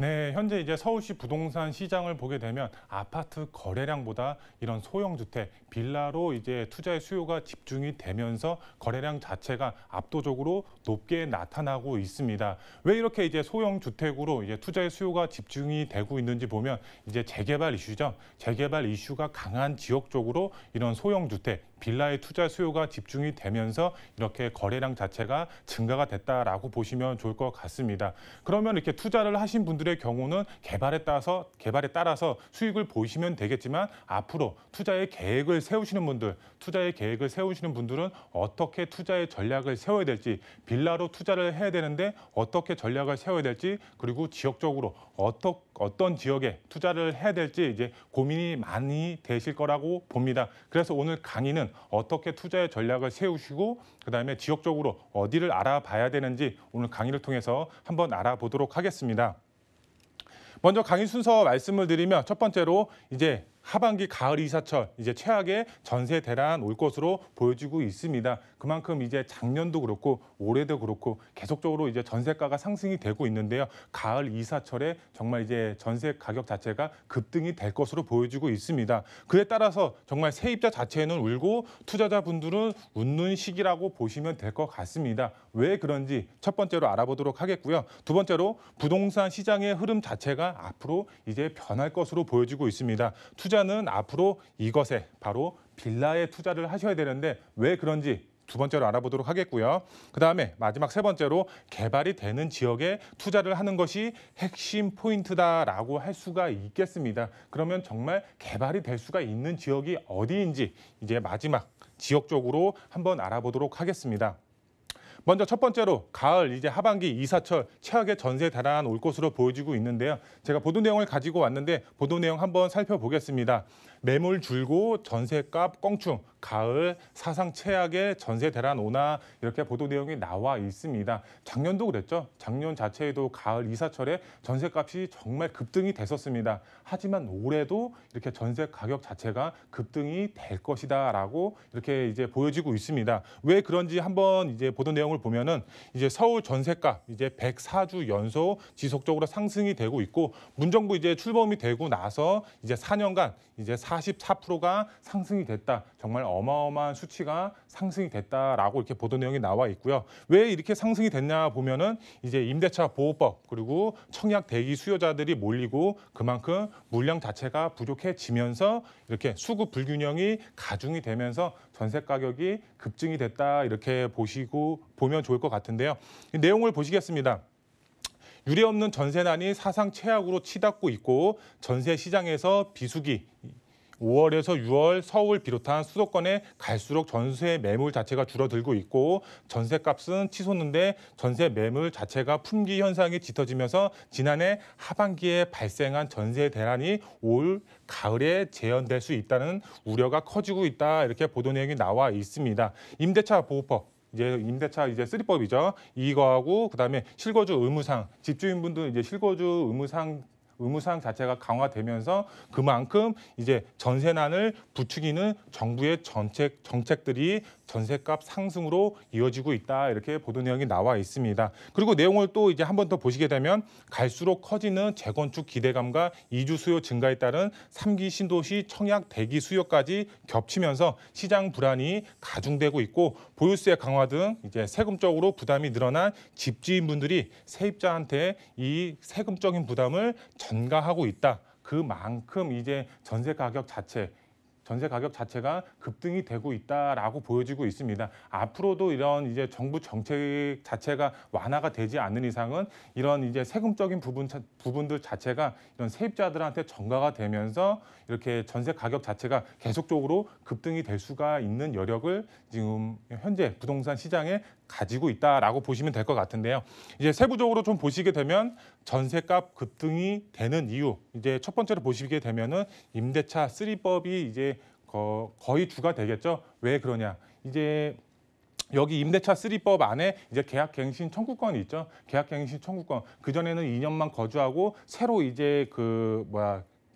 네, 현재 이제 서울시 부동산 시장을 보게 되면 아파트 거래량보다 이런 소형 주택, 빌라로 이제 투자의 수요가 집중이 되면서 거래량 자체가 압도적으로 높게 나타나고 있습니다. 왜 이렇게 이제 소형 주택으로 이제 투자의 수요가 집중이 되고 있는지 보면 이제 재개발 이슈죠. 재개발 이슈가 강한 지역 쪽으로 이런 소형 주택, 빌라의 투자 수요가 집중이 되면서 이렇게 거래량 자체가 증가가 됐다라고 보시면 좋을 것 같습니다. 그러면 이렇게 투자를 하신 분들의 경우는 개발에 따라서 수익을 보시면 되겠지만 앞으로 투자의 계획을 세우시는 분들은 어떻게 투자의 전략을 세워야 될지, 빌라로 투자를 해야 되는데 어떻게 전략을 세워야 될지, 그리고 지역적으로 어떤 지역에 투자를 해야 될지 이제 고민이 많이 되실 거라고 봅니다. 그래서 오늘 강의는 어떻게 투자의 전략을 세우시고 그다음에 지역적으로 어디를 알아봐야 되는지 오늘 강의를 통해서 한번 알아보도록 하겠습니다. 먼저 강의 순서 말씀을 드리면 첫 번째로 이제 하반기 가을 이사철 이제 최악의 전세 대란 올 것으로 보여지고 있습니다. 그만큼 이제 작년도 그렇고 올해도 그렇고 계속적으로 이제 전세가가 상승이 되고 있는데요. 가을 이사철에 정말 이제 전세 가격 자체가 급등이 될 것으로 보여지고 있습니다. 그에 따라서 정말 세입자 자체는 울고 투자자분들은 웃는 시기라고 보시면 될 것 같습니다. 왜 그런지 첫 번째로 알아보도록 하겠고요. 두 번째로 부동산 시장의 흐름 자체가 앞으로 이제 변할 것으로 보여지고 있습니다. 투자는 앞으로 이것에 바로 빌라에 투자를 하셔야 되는데 왜 그런지 두 번째로 알아보도록 하겠고요. 그다음에 마지막 세 번째로 개발이 되는 지역에 투자를 하는 것이 핵심 포인트다라고 할 수가 있겠습니다. 그러면 정말 개발이 될 수가 있는 지역이 어디인지 이제 마지막 지역적으로 한번 알아보도록 하겠습니다. 먼저 첫 번째로 가을 이제 하반기 이사철 최악의 전세 대란 올 것으로 보여지고 있는데요. 제가 보도 내용을 가지고 왔는데 보도 내용 한번 살펴보겠습니다. 매물 줄고 전세값 껑충, 가을 사상 최악의 전세 대란 오나 이렇게 보도 내용이 나와 있습니다. 작년도 그랬죠. 작년 자체에도 가을 이사철에 전세값이 정말 급등이 됐었습니다. 하지만 올해도 이렇게 전세 가격 자체가 급등이 될 것이다라고 이렇게 이제 보여지고 있습니다. 왜 그런지 한번 이제 보도 내용을 보면은 이제 서울 전세값 이제 104주 연속 지속적으로 상승이 되고 있고 문정부 이제 출범이 되고 나서 이제 4년간 이제 44%가 상승이 됐다. 정말 어마어마한 수치가 상승이 됐다라고 이렇게 보도 내용이 나와 있고요. 왜 이렇게 상승이 됐냐 보면은 이제 임대차 보호법 그리고 청약 대기 수요자들이 몰리고 그만큼 물량 자체가 부족해지면서 이렇게 수급 불균형이 가중이 되면서 전세 가격이 급증이 됐다 이렇게 보면 좋을 것 같은데요. 이 내용을 보시겠습니다. 유례없는 전세난이 사상 최악으로 치닫고 있고 전세 시장에서 비수기 5월에서 6월 서울 비롯한 수도권에 갈수록 전세 매물 자체가 줄어들고 있고 전세값은 치솟는데 전세 매물 자체가 품귀 현상이 짙어지면서 지난해 하반기에 발생한 전세 대란이 올 가을에 재현될 수 있다는 우려가 커지고 있다 이렇게 보도 내용이 나와 있습니다. 임대차 보호법 이제 임대차 이제 3법이죠. 이거하고 그다음에 실거주 의무상 집주인분들 이제 실거주 의무사항 자체가 강화되면서 그만큼 이제 전세난을 부추기는 정부의 정책들이 전세값 상승으로 이어지고 있다 이렇게 보도 내용이 나와 있습니다. 그리고 내용을 또 이제 한 번 더 보시게 되면 갈수록 커지는 재건축 기대감과 이주 수요 증가에 따른 3기 신도시 청약 대기 수요까지 겹치면서 시장 불안이 가중되고 있고 보유세 강화 등 이제 세금적으로 부담이 늘어난 집주인분들이 세입자한테 이 세금적인 부담을 전가하고 있다. 그만큼 이제 전세 가격 자체가 급등이 되고 있다라고 보여지고 있습니다. 앞으로도 이런 이제 정부 정책 자체가 완화가 되지 않는 이상은 이런 이제 세금적인 부분들 자체가 이런 세입자들한테 전가가 되면서 이렇게 전세 가격 자체가 계속적으로 급등이 될 수가 있는 여력을 지금 현재 부동산 시장에 가지고 있다라고 보시면 될 것 같은데요. 이제 세부적으로 좀 보시게 되면 전세값 급등이 되는 이유 이제 첫 번째로 보시게 되면은 임대차 3법이 이제 거의 주가 되겠죠. 왜 그러냐? 이제 여기 임대차 3법 안에 이제 계약갱신 청구권이 있죠. 계약갱신 청구권. 그전에는 2년만 거주하고 새로 이제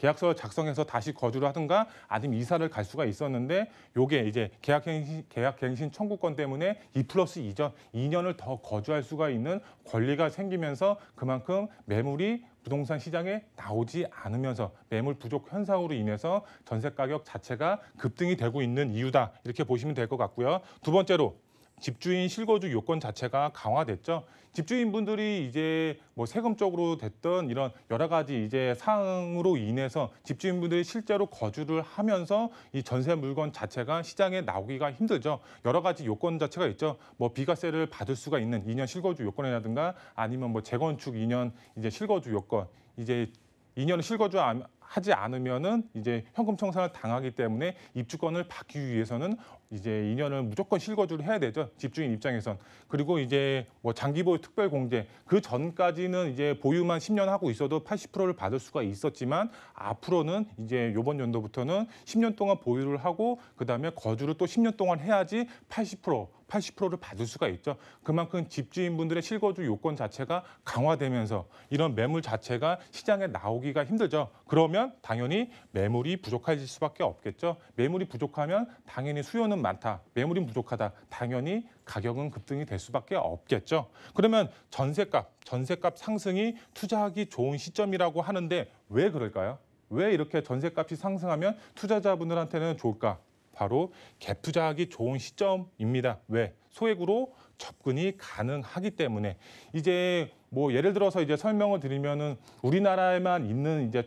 계약서를 작성해서 다시 거주를 하든가 아니면 이사를 갈 수가 있었는데 요게 이제 계약갱신 청구권 때문에 2+2전 2년을 더 거주할 수가 있는 권리가 생기면서 그만큼 매물이 부동산 시장에 나오지 않으면서 매물 부족 현상으로 인해서 전세 가격 자체가 급등이 되고 있는 이유다. 이렇게 보시면 될 것 같고요. 두 번째로 집주인 실거주 요건 자체가 강화됐죠. 집주인분들이 이제 뭐 세금적으로 됐던 이런 여러 가지 이제 사항으로 인해서 집주인분들이 실제로 거주를 하면서 이 전세 물건 자체가 시장에 나오기가 힘들죠. 여러 가지 요건 자체가 있죠. 뭐 비과세를 받을 수가 있는 2년 실거주 요건이라든가 아니면 뭐 재건축 2년 이제 실거주 요건 이제 2년을 실거주 하지 않으면은 이제 현금 청산을 당하기 때문에 입주권을 받기 위해서는 이제 2년을 무조건 실거주를 해야 되죠. 집주인 입장에선. 그리고 이제 뭐 장기보유 특별공제 그 전까지는 이제 보유만 10년 하고 있어도 80%를 받을 수가 있었지만 앞으로는 이제 이번 연도부터는 10년 동안 보유를 하고 그다음에 거주를 또 10년 동안 해야지 80%를 받을 수가 있죠. 그만큼 집주인분들의 실거주 요건 자체가 강화되면서 이런 매물 자체가 시장에 나오기가 힘들죠. 그러면 당연히 매물이 부족할 수밖에 없겠죠. 매물이 부족하면 당연히 수요는 많다. 매물이 부족하다. 당연히 가격은 급등이 될 수밖에 없겠죠. 그러면 전세값 상승이 투자하기 좋은 시점이라고 하는데 왜 그럴까요? 왜 이렇게 전세값이 상승하면 투자자분들한테는 좋을까? 바로 갭 투자하기 좋은 시점입니다. 왜? 소액으로 접근이 가능하기 때문에 이제 뭐 예를 들어서 이제 설명을 드리면은 우리나라에만 있는 이제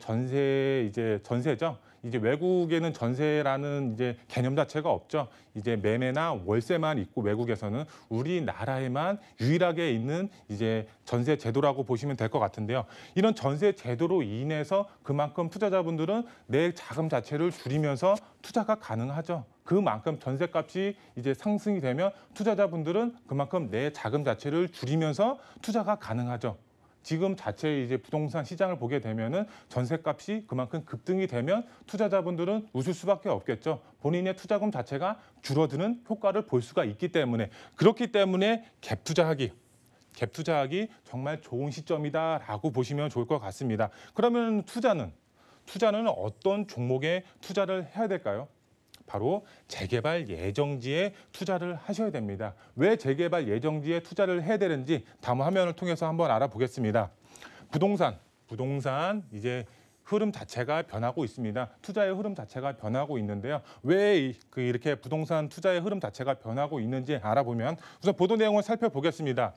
전세죠. 이제 외국에는 전세라는 이제 개념 자체가 없죠. 이제 매매나 월세만 있고 외국에서는 우리나라에만 유일하게 있는 이제 전세 제도라고 보시면 될 것 같은데요. 이런 전세 제도로 인해서 그만큼 투자자분들은 내 자금 자체를 줄이면서 투자가 가능하죠. 그만큼 전세값이 이제 상승이 되면 투자자분들은 그만큼 내 자금 자체를 줄이면서 투자가 가능하죠. 지금 자체 이제 부동산 시장을 보게 되면은 전세값이 그만큼 급등이 되면 투자자분들은 웃을 수밖에 없겠죠. 본인의 투자금 자체가 줄어드는 효과를 볼 수가 있기 때문에 그렇기 때문에 갭 투자하기 정말 좋은 시점이다라고 보시면 좋을 것 같습니다. 그러면 투자는 어떤 종목에 투자를 해야 될까요? 바로 재개발 예정지에 투자를 하셔야 됩니다. 왜 재개발 예정지에 투자를 해야 되는지 다음 화면을 통해서 한번 알아보겠습니다. 부동산 이제 흐름 자체가 변하고 있습니다. 투자의 흐름 자체가 변하고 있는데요. 왜 이렇게 부동산 투자의 흐름 자체가 변하고 있는지 알아보면 우선 보도 내용을 살펴보겠습니다.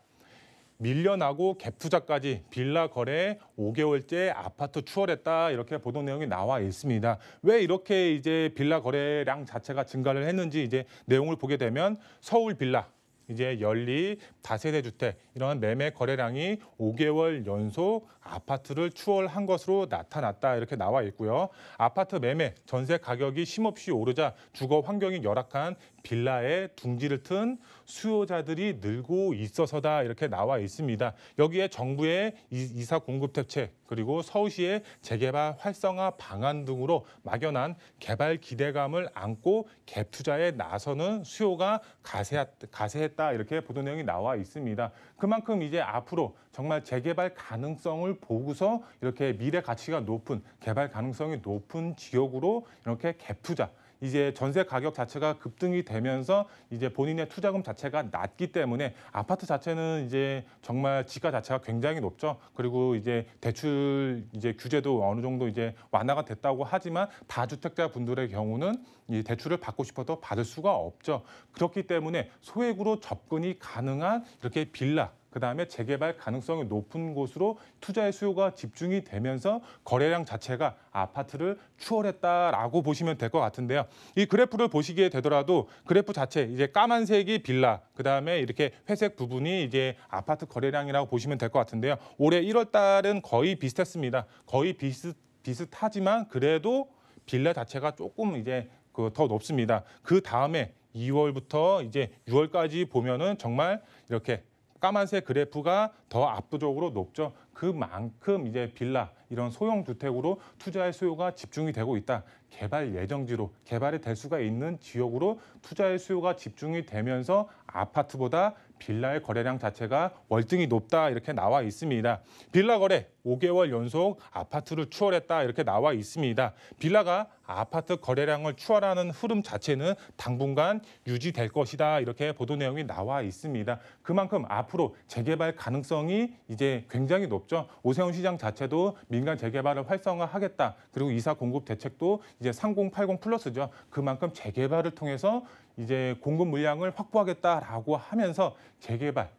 밀려나고 갭 투자까지 빌라 거래 5개월째 아파트 추월했다 이렇게 보도 내용이 나와 있습니다. 왜 이렇게 이제 빌라 거래량 자체가 증가를 했는지 이제 내용을 보게 되면 서울 빌라 이제 연리 다세대 주택 이런 매매 거래량이 5개월 연속 아파트를 추월한 것으로 나타났다 이렇게 나와 있고요. 아파트 매매 전세 가격이 쉼없이 오르자 주거 환경이 열악한 빌라에 둥지를 튼 수요자들이 늘고 있어서다 이렇게 나와 있습니다. 여기에 정부의 이사 공급 대책 그리고 서울시의 재개발 활성화 방안 등으로 막연한 개발 기대감을 안고 갭 투자에 나서는 수요가 가세했다 이렇게 보도 내용이 나와 있습니다. 그만큼 이제 앞으로 정말 재개발 가능성을 보고서 이렇게 미래 가치가 높은 개발 가능성이 높은 지역으로 이렇게 갭 투자 이제 전세 가격 자체가 급등이 되면서 이제 본인의 투자금 자체가 낮기 때문에 아파트 자체는 이제 정말 지가 자체가 굉장히 높죠. 그리고 이제 대출 이제 규제도 어느 정도 이제 완화가 됐다고 하지만 다주택자 분들의 경우는 이 대출을 받고 싶어도 받을 수가 없죠. 그렇기 때문에 소액으로 접근이 가능한 이렇게 빌라 그다음에 재개발 가능성이 높은 곳으로 투자의 수요가 집중이 되면서 거래량 자체가 아파트를 추월했다라고 보시면 될 것 같은데요. 이 그래프를 보시게 되더라도 그래프 자체 이제 까만색이 빌라, 그다음에 이렇게 회색 부분이 이제 아파트 거래량이라고 보시면 될 것 같은데요. 올해 1월 달은 거의 비슷했습니다. 거의 비슷하지만 그래도 빌라 자체가 조금 이제 더 높습니다. 그 다음에 2월부터 이제 6월까지 보면은 정말 이렇게 까만색 그래프가 더 압도적으로 높죠. 그만큼 이제 빌라 이런 소형 주택으로 투자의 수요가 집중이 되고 있다. 개발 예정지로 개발이 될 수가 있는 지역으로 투자의 수요가 집중이 되면서 아파트보다 빌라의 거래량 자체가 월등히 높다 이렇게 나와 있습니다. 빌라 거래 5개월 연속 아파트를 추월했다 이렇게 나와 있습니다. 빌라가 아파트 거래량을 추월하는 흐름 자체는 당분간 유지될 것이다 이렇게 보도 내용이 나와 있습니다. 그만큼 앞으로 재개발 가능성이 이제 굉장히 높죠. 오세훈 시장 자체도 민간 재개발을 활성화하겠다. 그리고 이사 공급 대책도 이제 3080 플러스죠. 그만큼 재개발을 통해서 이제 공급 물량을 확보하겠다라고 하면서 재개발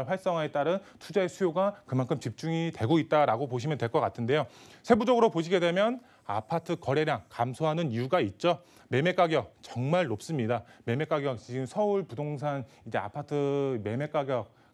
활성화에 따른 투자의 수요가 그만큼 집중이 되고 있다라고 보시면 될 것 같은데요. 세부적으로 보시게 되면 아파트 거래량 감소하는 이유가 있죠. 매매 가격 정말 높습니다. 매매 가격 지금 서울 부동산 이제 아파트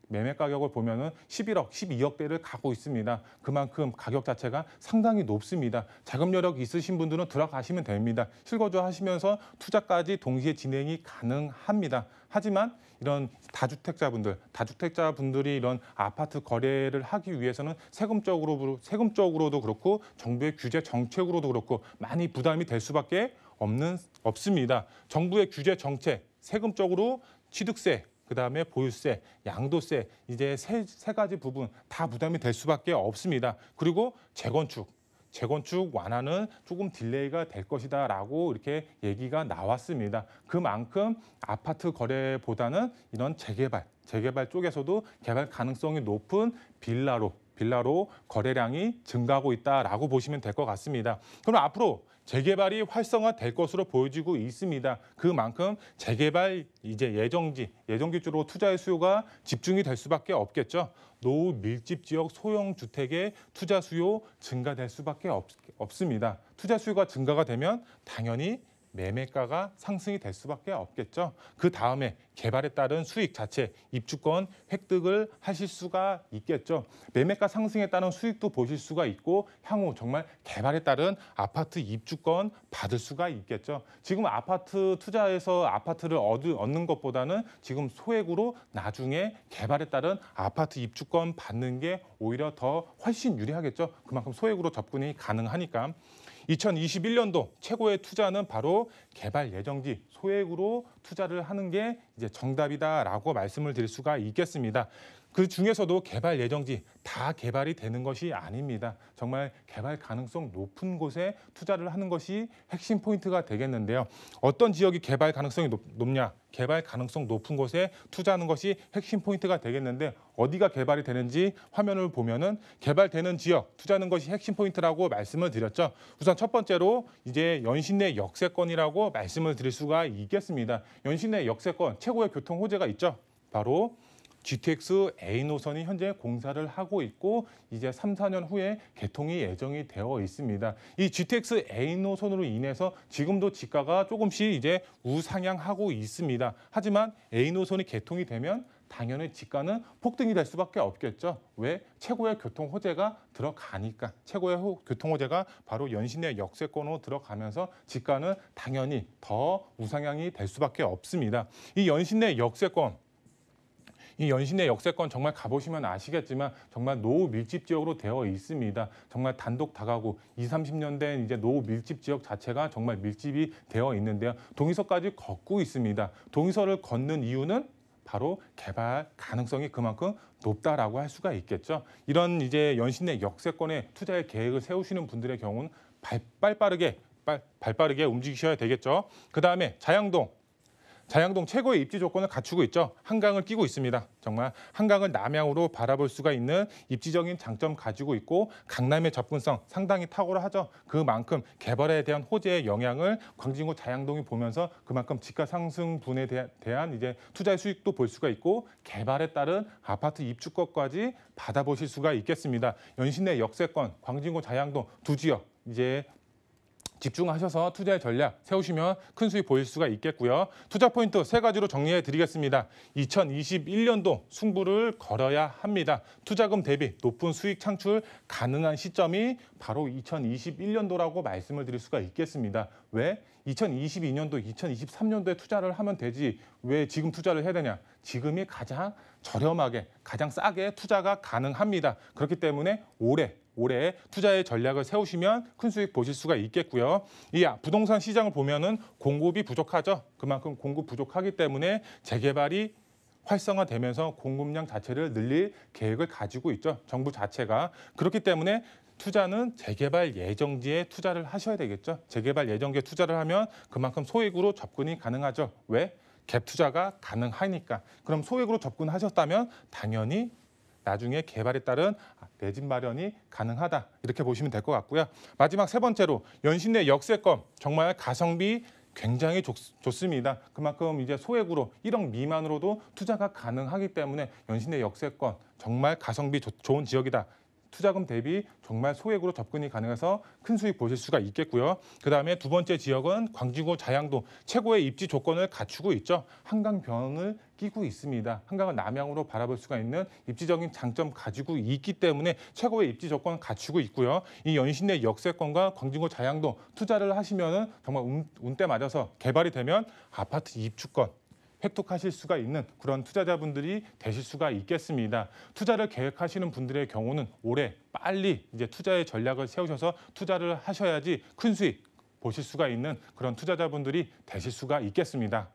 매매 가격을 보면은 11억, 12억대를 가고 있습니다. 그만큼 가격 자체가 상당히 높습니다. 자금 여력 있으신 분들은 들어가시면 됩니다. 실거주 하시면서 투자까지 동시에 진행이 가능합니다. 하지만 이런 다주택자분들이 이런 아파트 거래를 하기 위해서는 세금적으로도 그렇고 정부의 규제 정책으로도 그렇고 많이 부담이 될 수밖에 없습니다. 정부의 규제 정책, 세금적으로 취득세, 그다음에 보유세, 양도세 이제 세 가지 부분 다 부담이 될 수밖에 없습니다. 그리고 재건축 완화는 조금 딜레이가 될 것이다라고 이렇게 얘기가 나왔습니다. 그만큼 아파트 거래보다는 이런 재개발 쪽에서도 개발 가능성이 높은 빌라로 거래량이 증가하고 있다라고 보시면 될 것 같습니다. 그럼 앞으로 재개발이 활성화될 것으로 보여지고 있습니다. 그만큼 재개발 이제 예정지 쪽으로 투자의 수요가 집중이 될 수밖에 없겠죠. 노후 밀집 지역 소형 주택의 투자 수요 증가될 수밖에 없습니다. 투자 수요가 증가가 되면 당연히 매매가가 상승이 될 수밖에 없겠죠. 그 다음에 개발에 따른 수익 자체, 입주권 획득을 하실 수가 있겠죠. 매매가 상승에 따른 수익도 보실 수가 있고 향후 정말 개발에 따른 아파트 입주권 받을 수가 있겠죠. 지금 아파트 투자해서 아파트를 얻는 것보다는 지금 소액으로 나중에 개발에 따른 아파트 입주권 받는 게 오히려 더 훨씬 유리하겠죠. 그만큼 소액으로 접근이 가능하니까. 2021년도 최고의 투자는 바로 개발 예정지 소액으로 투자를 하는 게 이제 정답이다라고 말씀을 드릴 수가 있겠습니다. 그 중에서도 개발 예정지 다 개발이 되는 것이 아닙니다. 정말 개발 가능성 높은 곳에 투자를 하는 것이 핵심 포인트가 되겠는데요. 어떤 지역이 개발 가능성이 높냐? 개발 가능성 높은 곳에 투자하는 것이 핵심 포인트가 되겠는데 어디가 개발이 되는지 화면을 보면은 개발되는 지역 투자하는 것이 핵심 포인트라고 말씀을 드렸죠. 우선 첫 번째로 이제 연신내 역세권이라고 말씀을 드릴 수가 있겠습니다. 연신내 역세권 최고의 교통 호재가 있죠. 바로 GTX A 노선이 현재 공사를 하고 있고 이제 3, 4년 후에 개통이 예정이 되어 있습니다. 이 GTX A 노선으로 인해서 지금도 지가가 조금씩 이제 우상향하고 있습니다. 하지만 A 노선이 개통이 되면 당연히 지가는 폭등이 될 수밖에 없겠죠. 왜? 최고의 교통 호재가 들어가니까. 최고의 교통 호재가 바로 연신내 역세권으로 들어가면서 지가는 당연히 더 우상향이 될 수밖에 없습니다. 이 연신내 역세권 정말 가보시면 아시겠지만 정말 노후 밀집 지역으로 되어 있습니다. 정말 단독 다가구 20, 30년 된 이제 노후 밀집 지역 자체가 정말 밀집이 되어 있는데요. 동의서까지 걷고 있습니다. 동의서를 걷는 이유는 바로 개발 가능성이 그만큼 높다라고 할 수가 있겠죠. 이런 이제 연신내 역세권에 투자의 계획을 세우시는 분들의 경우는 발빠르게 움직이셔야 되겠죠. 그 다음에 자양동 최고의 입지 조건을 갖추고 있죠. 한강을 끼고 있습니다. 정말 한강을 남향으로 바라볼 수가 있는 입지적인 장점 가지고 있고 강남의 접근성 상당히 탁월하죠. 그만큼 개발에 대한 호재의 영향을 광진구 자양동이 보면서 그만큼 지가 상승분에 대한 이제 투자의 수익도 볼 수가 있고 개발에 따른 아파트 입주권까지 받아보실 수가 있겠습니다. 연신내 역세권, 광진구 자양동 두 지역 이제 집중하셔서 투자의 전략 세우시면 큰 수익 보일 수가 있겠고요. 투자 포인트 세 가지로 정리해 드리겠습니다. 2021년도 승부를 걸어야 합니다. 투자금 대비 높은 수익 창출 가능한 시점이 바로 2021년도라고 말씀을 드릴 수가 있겠습니다. 왜? 2022년도, 2023년도에 투자를 하면 되지 왜 지금 투자를 해야 되냐? 지금이 가장 저렴하게, 가장 싸게 투자가 가능합니다. 그렇기 때문에 올해 투자의 전략을 세우시면 큰 수익 보실 수가 있겠고요. 이 부동산 시장을 보면은 공급이 부족하죠. 그만큼 공급 부족하기 때문에 재개발이 활성화되면서 공급량 자체를 늘릴 계획을 가지고 있죠. 정부 자체가. 그렇기 때문에 투자는 재개발 예정지에 투자를 하셔야 되겠죠. 재개발 예정지에 투자를 하면 그만큼 소액으로 접근이 가능하죠. 왜? 갭 투자가 가능하니까. 그럼 소액으로 접근하셨다면 당연히 나중에 개발에 따른 내 집 마련이 가능하다. 이렇게 보시면 될 것 같고요. 마지막 세 번째로 연신내 역세권 정말 가성비 굉장히 좋습니다. 그만큼 이제 소액으로 1억 미만으로도 투자가 가능하기 때문에 연신내 역세권 정말 가성비 좋은 지역이다. 투자금 대비 정말 소액으로 접근이 가능해서 큰 수익 보실 수가 있겠고요. 그다음에 두 번째 지역은 광진구 자양동 최고의 입지 조건을 갖추고 있죠. 한강변을 끼고 있습니다. 한강을 남향으로 바라볼 수가 있는 입지적인 장점 가지고 있기 때문에 최고의 입지 조건을 갖추고 있고요. 이 연신내 역세권과 광진구 자양동 투자를 하시면은 정말 운때 맞아서 개발이 되면 아파트 입주권 획득하실 수가 있는 그런 투자자분들이 되실 수가 있겠습니다. 투자를 계획하시는 분들의 경우는 올해 빨리 이제 투자의 전략을 세우셔서 투자를 하셔야지 큰 수익 보실 수가 있는 그런 투자자분들이 되실 수가 있겠습니다.